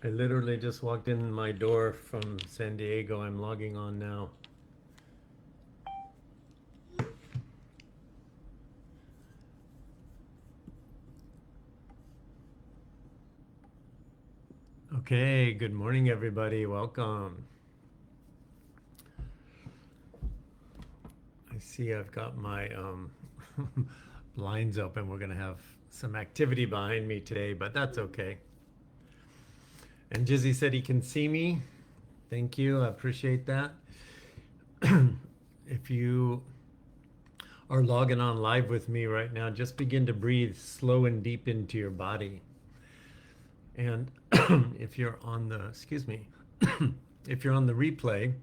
I literally just walked in my door from San Diego. I'm logging on now. Okay, good morning, everybody. Welcome. I see I've got my blinds open. We're going to have some activity behind me today, but that's okay. And Jizzy said he can see me. Thank you. I appreciate that. If you are logging on live with me right now, just begin to breathe slow and deep into your body. And if you're on the, excuse me, if you're on the replay,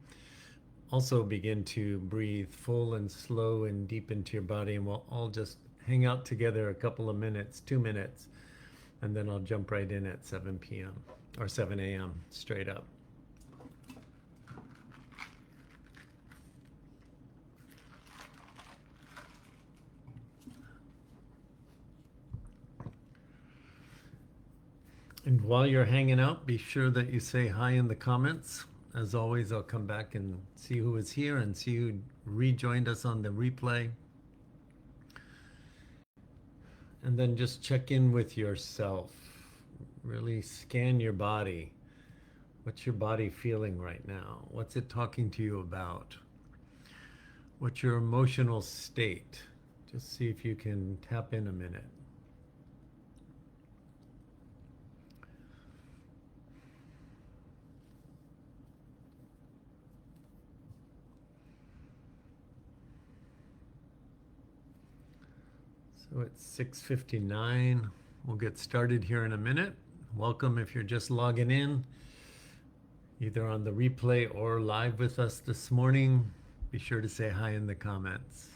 also begin to breathe full and slow and deep into your body. And we'll all just hang out together a couple of minutes, 2 minutes, and then I'll jump right in at 7 p.m. or 7 a.m. straight up. And while you're hanging out, be sure that you say hi in the comments. As always, I'll come back and see who is here and see who rejoined us on the replay. And then just check in with yourself. Really scan your body. What's your body feeling right now? What's it talking to you about? What's your emotional state? Just see if you can tap in a minute. So it's 6:59. We'll get started here in a minute. Welcome if you're just logging in, either on the replay or live with us this morning. Be sure to say hi in the comments.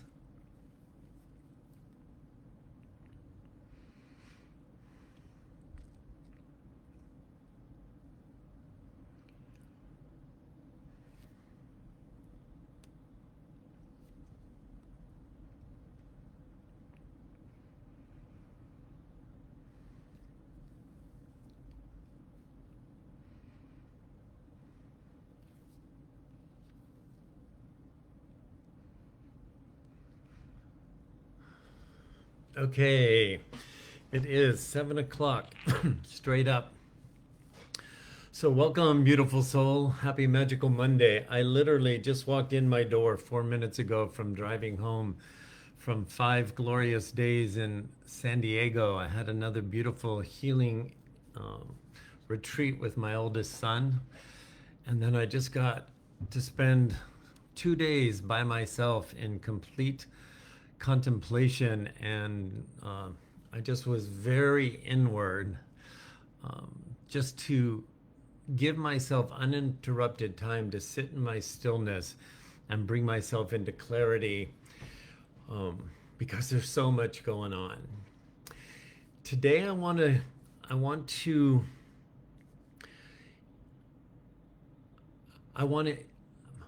Okay, it is 7 o'clock, straight up. So welcome, beautiful soul. Happy Magical Monday. I literally just walked in my door 4 minutes ago from driving home from 5 glorious days in San Diego. I had another beautiful healing retreat with my oldest son. And then I just got to spend 2 days by myself in complete contemplation, and I just was very inward, just to give myself uninterrupted time to sit in my stillness and bring myself into clarity, because there's so much going on. Today I want to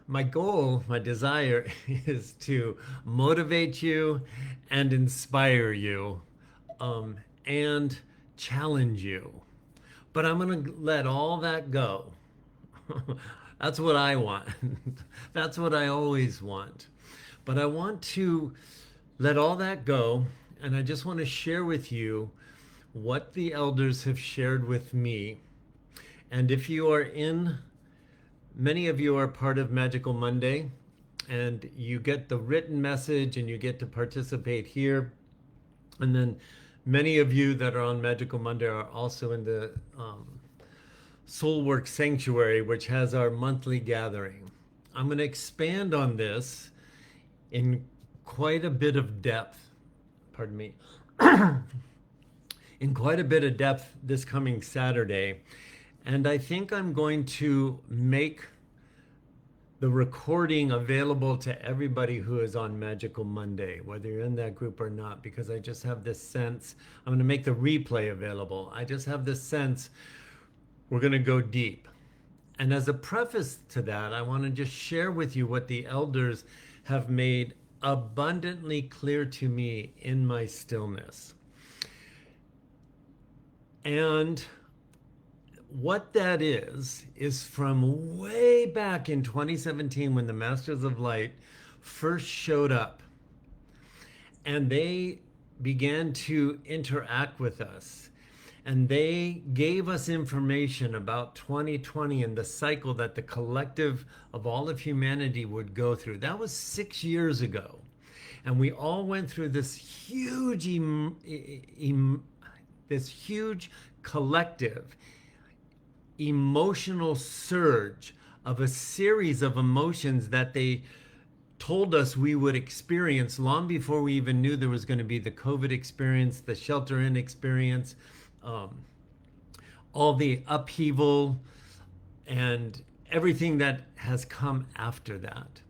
my goal, my desire is to motivate you and inspire you, and challenge you. But I'm going to let all that go. That's what I want. That's what I always want. But I want to let all that go, and I just want to share with you what the elders have shared with me. And if you are in, many of you are part of Magical Monday, and you get the written message and you get to participate here. And then many of you that are on Magical Monday are also in the Soul Work Sanctuary, which has our monthly gathering. I'm going to expand on this in quite a bit of depth, pardon me, in quite a bit of depth this coming Saturday. And I think I'm going to make the recording available to everybody who is on Magical Monday, whether you're in that group or not, because I just have this sense, I'm going to make the replay available. I just have this sense we're going to go deep. And as a preface to that, I want to just share with you what the elders have made abundantly clear to me in my stillness. And what that is from way back in 2017 when the Masters of Light first showed up and they began to interact with us. And they gave us information about 2020 and the cycle that the collective of all of humanity would go through. That was 6 years ago. And we all went through this huge collective emotional surge of a series of emotions that they told us we would experience long before we even knew there was going to be the COVID experience, the shelter in experience, all the upheaval and everything that has come after that.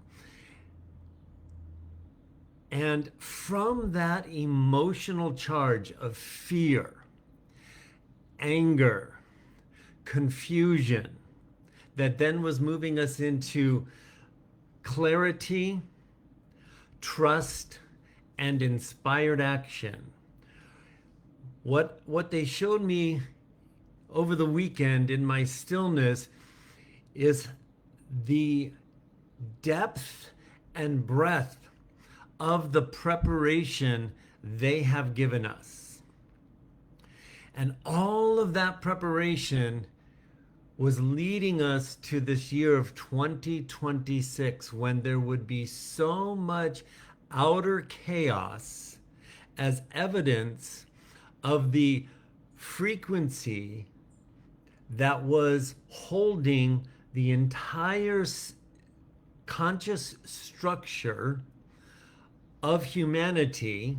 And from that emotional charge of fear, anger, confusion, that then was moving us into clarity, trust, and inspired action. What they showed me over the weekend in my stillness is the depth and breadth of the preparation they have given us. And all of that preparation was leading us to this year of 2026 when there would be so much outer chaos as evidence of the frequency that was holding the entire conscious structure of humanity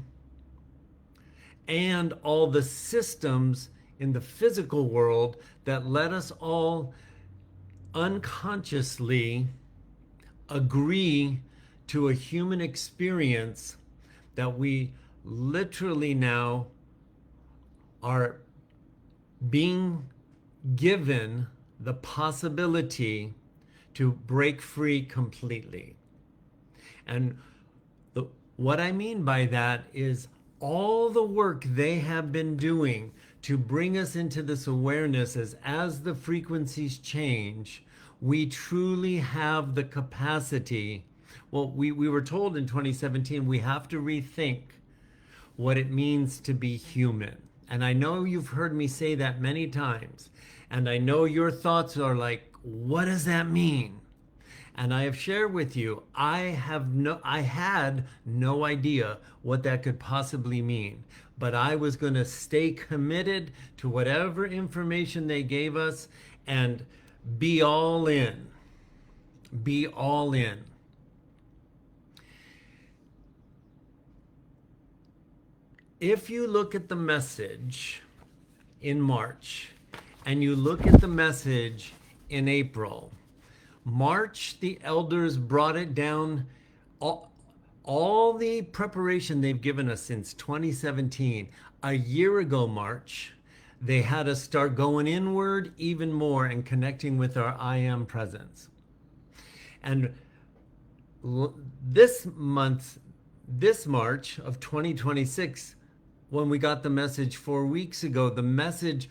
and all the systems in the physical world that let us all unconsciously agree to a human experience that we literally now are being given the possibility to break free completely. And what I mean by that is all the work they have been doing to bring us into this awareness as the frequencies change, we truly have the capacity. Well, we were told in 2017 we have to rethink what it means to be human. And I know you've heard me say that many times. And I know your thoughts are like, what does that mean? And I have shared with you, I had no idea what that could possibly mean. But I was going to stay committed to whatever information they gave us and be all in. Be all in. If you look at the message in March and you look at the message in April, March, the elders brought it down, all the preparation they've given us since 2017. A year ago, March, they had us start going inward even more and connecting with our I am presence. And this month, this March of 2026, when we got the message 4 weeks ago, the message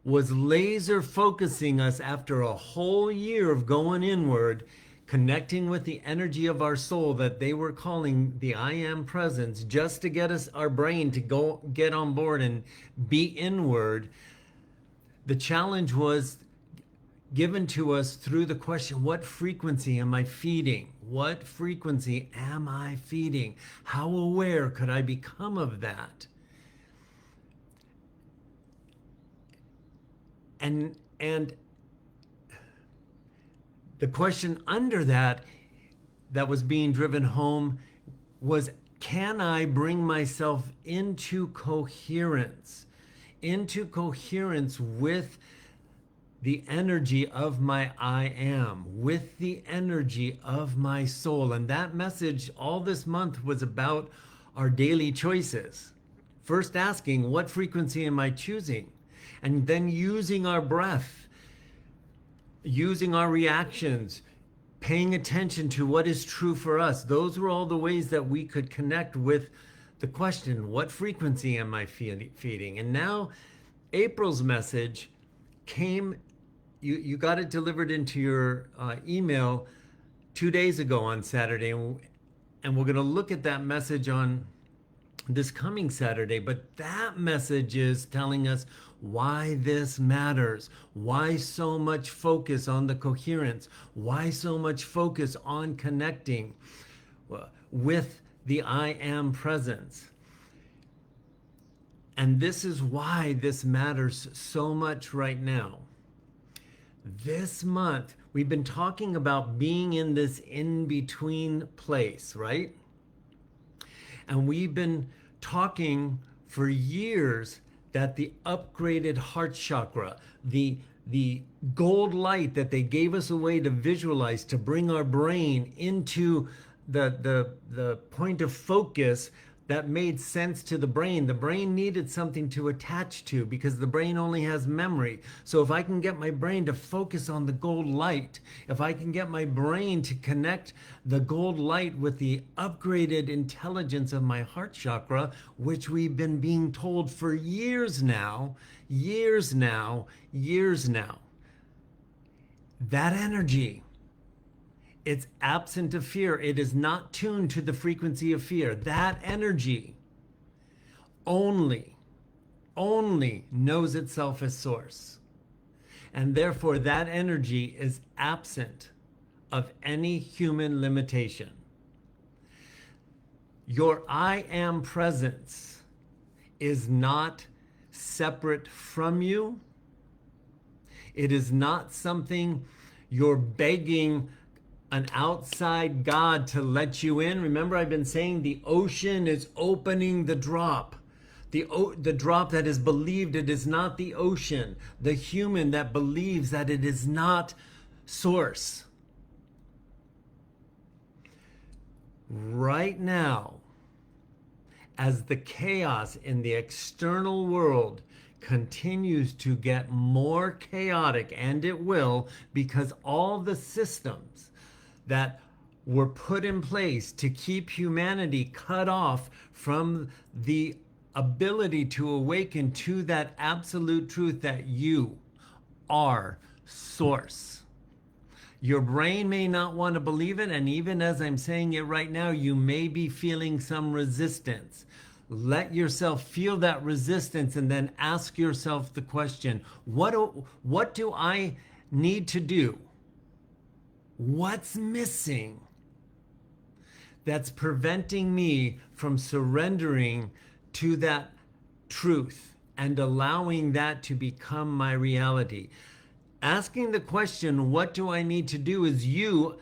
was laser focusing us after a whole year of going inward, connecting with the energy of our soul that they were calling the I am presence, just to get us, our brain to go get on board and be inward. The challenge was given to us through the question, what frequency am I feeding? What frequency am I feeding? How aware could I become of that? And the question under that was being driven home was, can I bring myself into coherence with the energy of my I am, with the energy of my soul? And that message all this month was about our daily choices. First asking, what frequency am I choosing? And then using our breath, using our reactions, paying attention to what is true for us. Those were all the ways that we could connect with the question, what frequency am I feeding? And now April's message came, you got it delivered into your email 2 days ago on Saturday, and we're going to look at that message on this coming Saturday. But that message is telling us why this matters, why so much focus on the coherence, why so much focus on connecting with the I am presence. And this is why this matters so much right now. This month, we've been talking about being in this in-between place, right? And we've been talking for years that the upgraded heart chakra, the gold light that they gave us a way to visualize, to bring our brain into the point of focus that made sense to the brain. The brain needed something to attach to because the brain only has memory. So if I can get my brain to focus on the gold light, if I can get my brain to connect the gold light with the upgraded intelligence of my heart chakra, which we've been being told for years now, that energy, it's absent of fear. It is not tuned to the frequency of fear. That energy only knows itself as source. And therefore, that energy is absent of any human limitation. Your I am presence is not separate from you. It is not something you're begging an outside God to let you in. Remember, I've been saying the ocean is opening the drop. The drop that is believed it is not the ocean. The human that believes that it is not source. Right now, as the chaos in the external world continues to get more chaotic, and it will, because all the systems that were put in place to keep humanity cut off from the ability to awaken to that absolute truth that you are source. Your brain may not want to believe it, and even as I'm saying it right now, you may be feeling some resistance. Let yourself feel that resistance and then ask yourself the question, what do I need to do? What's missing that's preventing me from surrendering to that truth and allowing that to become my reality? Asking the question, what do I need to do, is you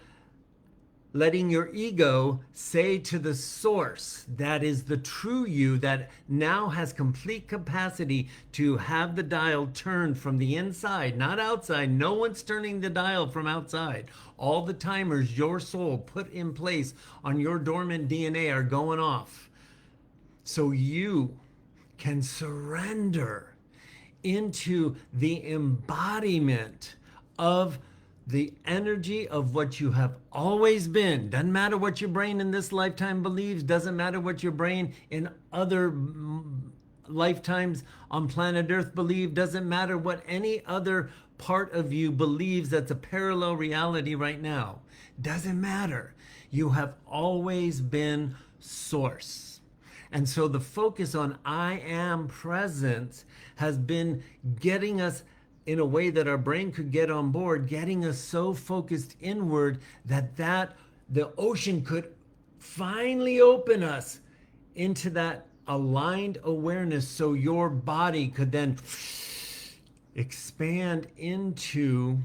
letting your ego say to the source that is the true you, that now has complete capacity to have the dial turned from the inside, not outside. No one's turning the dial from outside. All the timers your soul put in place on your dormant DNA are going off. So you can surrender into the embodiment of the energy of what you have always been. Doesn't matter what your brain in this lifetime believes. Doesn't matter what your brain in other lifetimes on planet Earth believe. Doesn't matter what any other part of you believes that's a parallel reality right now. Doesn't matter. You have always been source. And so the focus on I am presence has been getting us in a way that our brain could get on board, getting us so focused inward that the ocean could finally open us into that aligned awareness, so your body could then expand into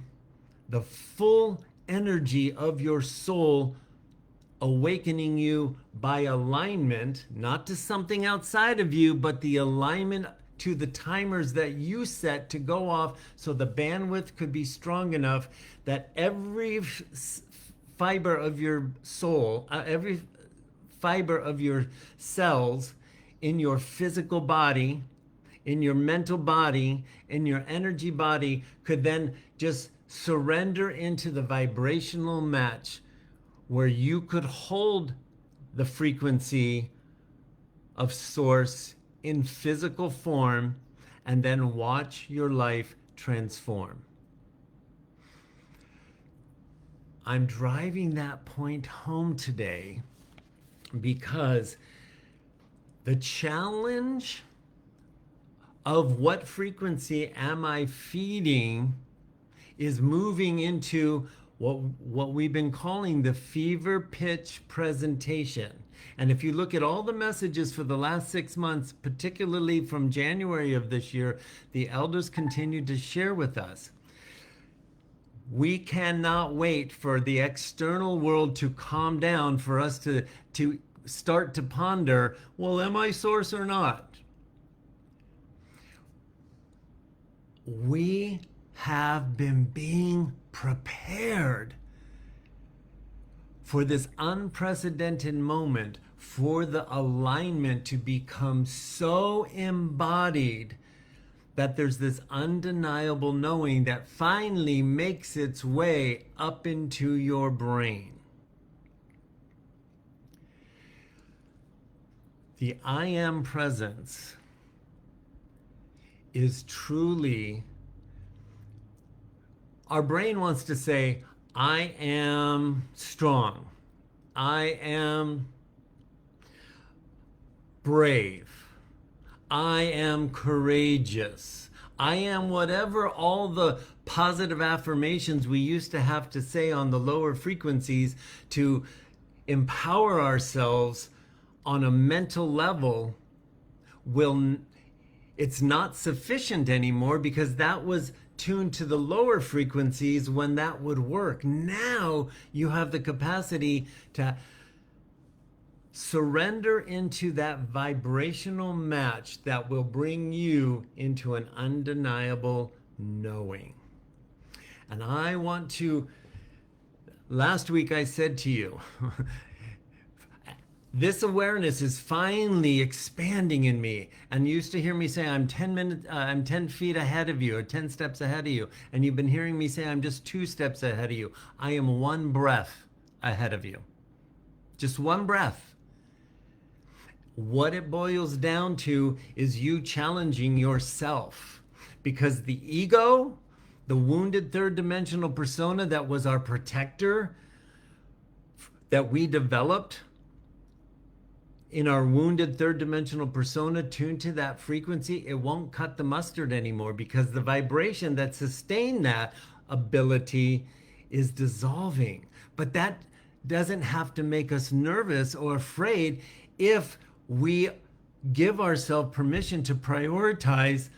the full energy of your soul, awakening you by alignment, not to something outside of you, but the alignment to the timers that you set to go off, so the bandwidth could be strong enough that every fiber of your soul, every fiber of your cells in your physical body, in your mental body, in your energy body, could then just surrender into the vibrational match where you could hold the frequency of source in physical form and then watch your life transform. I'm driving that point home today because the challenge of what frequency am I feeding is moving into what we've been calling the fever pitch presentation. And if you look at all the messages for the last 6 months, particularly from January of this year, the elders continue to share with us. We cannot wait for the external world to calm down for us to start to ponder, well, am I source or not? We have been being prepared for this unprecedented moment, for the alignment to become so embodied that there's this undeniable knowing that finally makes its way up into your brain. The I am presence is truly, our brain wants to say, I am strong. I am brave. I am courageous. I am whatever all the positive affirmations we used to have to say on the lower frequencies to empower ourselves on a mental level it's not sufficient anymore because that was tuned to the lower frequencies when that would work. Now you have the capacity to surrender into that vibrational match that will bring you into an undeniable knowing. And I want to, last week I said to you, this awareness is finally expanding in me. And you used to hear me say, I'm 10 feet ahead of you, or 10 steps ahead of you. And you've been hearing me say, I'm just 2 steps ahead of you. I am 1 breath ahead of you. Just 1 breath. What it boils down to is you challenging yourself. Because the ego, the wounded third dimensional persona that was our protector, that we developed in our wounded third dimensional persona tuned to that frequency, it won't cut the mustard anymore because the vibration that sustained that ability is dissolving. But that doesn't have to make us nervous or afraid if we give ourselves permission to prioritize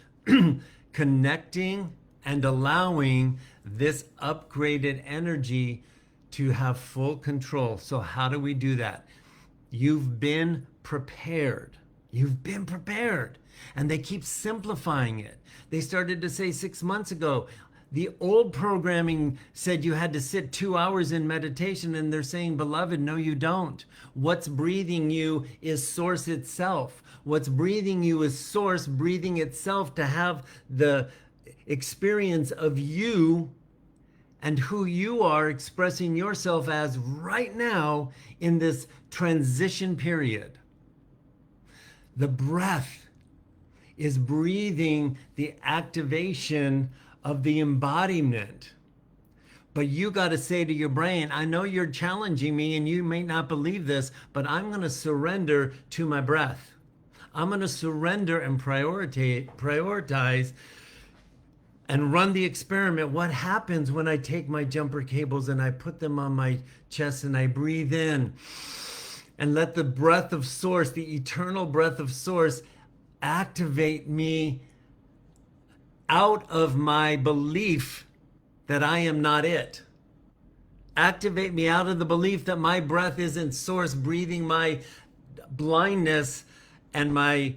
connecting and allowing this upgraded energy to have full control. So how do we do that? You've been prepared. You've been prepared. And they keep simplifying it. They started to say 6 months ago, the old programming said you had to sit 2 hours in meditation, and they're saying, beloved, no, you don't. What's breathing you is source itself. What's breathing you is source breathing itself to have the experience of you and who you are expressing yourself as right now in this transition period. The breath is breathing the activation of the embodiment. But you got to say to your brain, I know you're challenging me and you may not believe this, but I'm going to surrender to my breath. I'm going to surrender and prioritize and run the experiment. What happens when I take my jumper cables and I put them on my chest and I breathe in and let the breath of source, the eternal breath of source, activate me out of my belief that I am not it. Activate me out of the belief that my breath isn't source breathing my blindness and my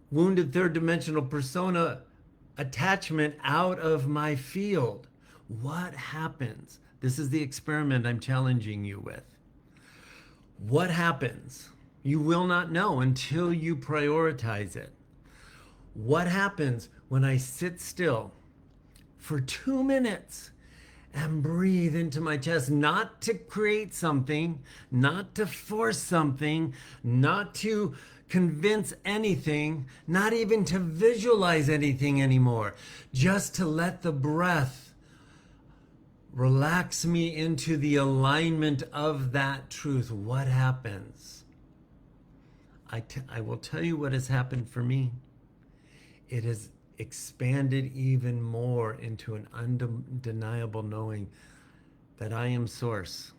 wounded third dimensional persona attachment out of my field. What happens? This is the experiment I'm challenging you with. What happens? You will not know until you prioritize it. What happens when I sit still for 2 minutes and breathe into my chest, not to create something, not to force something, not to convince anything, not even to visualize anything anymore, just to let the breath relax me into the alignment of that truth. What happens? I will tell you what has happened for me. It has expanded even more into an undeniable knowing that I am source.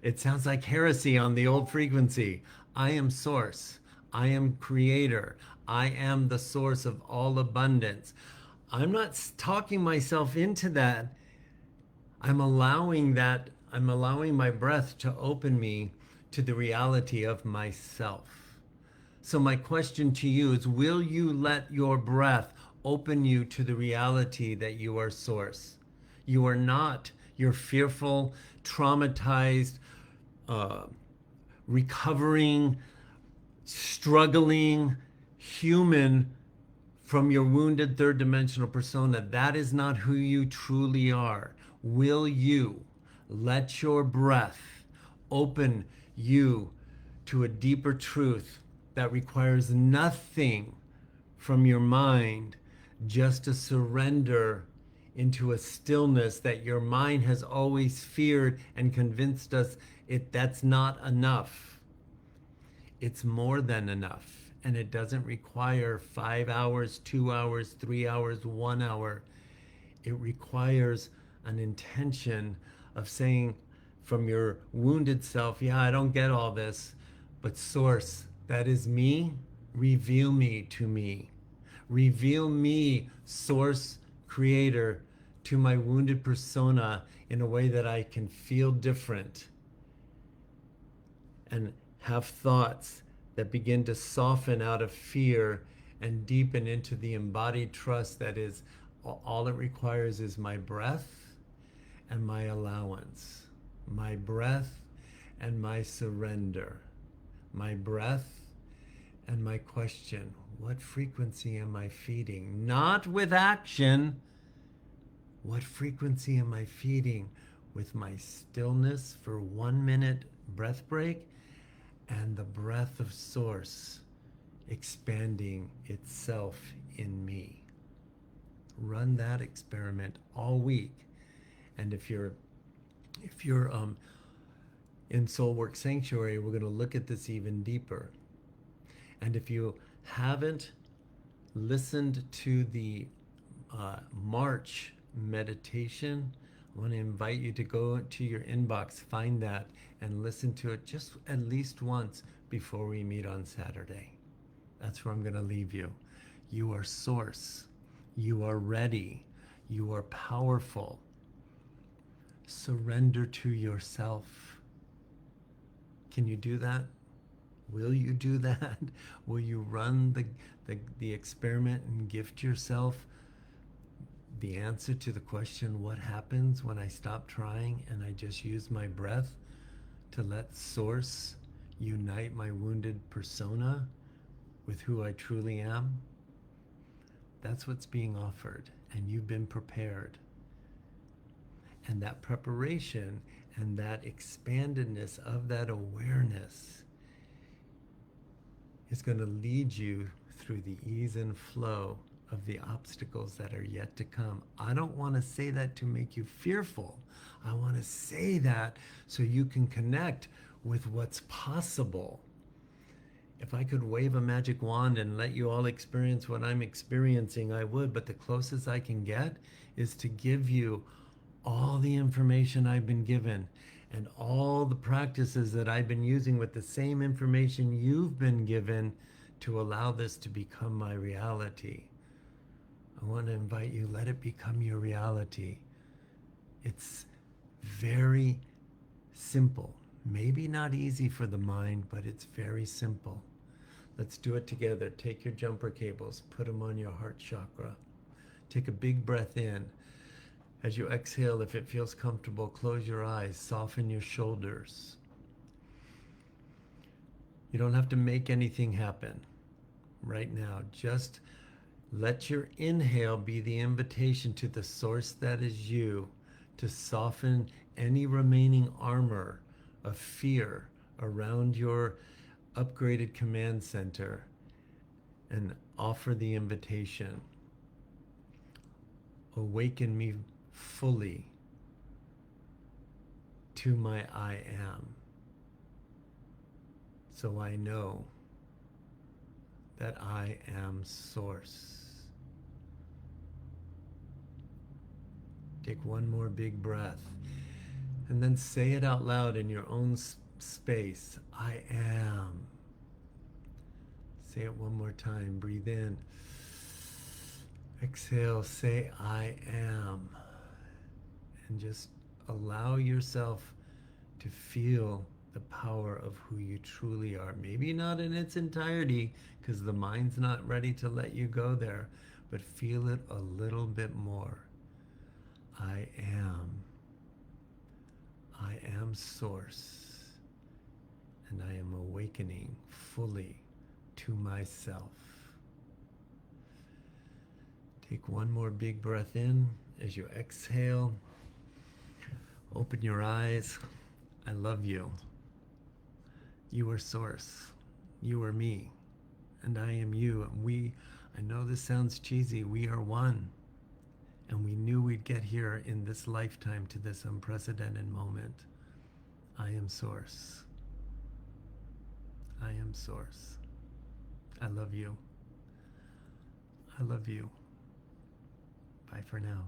It sounds like heresy on the old frequency. I am source. I am creator. I am the source of all abundance. I'm not talking myself into that. I'm allowing my breath to open me to the reality of myself. So my question to you is, will you let your breath open you to the reality that you are source? You are not your fearful, traumatized, recovering, struggling human from your wounded third dimensional persona. That is not who you truly are. Will you let your breath open you to a deeper truth that requires nothing from your mind, just to surrender into a stillness that your mind has always feared and convinced us that's not enough? It's more than enough, and it doesn't require 5 hours, 2 hours, 3 hours, 1 hour. It requires an intention of saying from your wounded self, yeah, I don't get all this, but source, that is me, reveal me to me. Reveal me, source, creator, to my wounded persona in a way that I can feel different and have thoughts that begin to soften out of fear and deepen into the embodied trust that is all it requires is my breath and my allowance, my breath and my surrender, my breath and my question, what frequency am I feeding? Not with action. What frequency am I feeding with my stillness for 1 minute breath break and the breath of source expanding itself in me? Run that experiment all week. And if you're in Soul Work Sanctuary, we're going to look at this even deeper. And if you haven't listened to the March meditation, I want to invite you to go to your inbox, find that, and listen to it just at least once before we meet on Saturday. That's where I'm going to leave you. You are source. You are ready. You are powerful. Surrender to yourself. Can you do that? Will you do that? Will you run the experiment and gift yourself the answer to the question, what happens when I stop trying and I just use my breath to let source unite my wounded persona with who I truly am? That's what's being offered, and you've been prepared. And that preparation and that expandedness of that awareness is going to lead you through the ease and flow of the obstacles that are yet to come. I don't want to say that to make you fearful. I want to say that so you can connect with what's possible. If I could wave a magic wand and let you all experience what I'm experiencing, I would, but the closest I can get is to give you all the information I've been given and all the practices that I've been using with the same information you've been given to allow this to become my reality. I want to invite you, let it become your reality. It's very simple. Maybe not easy for the mind, but it's very simple. Let's do it together. Take your jumper cables, put them on your heart chakra. Take a big breath in. As you exhale, if it feels comfortable, close your eyes, soften your shoulders. You don't have to make anything happen right now. Just Let your inhale be the invitation to the source that is you to soften any remaining armor of fear around your upgraded command center and offer the invitation. Awaken me fully to my I am, so I know that I am source. Take one more big breath and then say it out loud in your own space. I am. Say it one more time. Breathe in. Exhale. Say I am. And just allow yourself to feel the power of who you truly are. Maybe not in its entirety, because the mind's not ready to let you go there, but feel it a little bit more. I am. I am source, and I am awakening fully to myself. Take one more big breath in as you exhale. Open your eyes. I love you. You are source. You are me. And I am you. And I know this sounds cheesy, we are one. And we knew we'd get here in this lifetime to this unprecedented moment. I am source. I am source. I love you. I love you. Bye for now.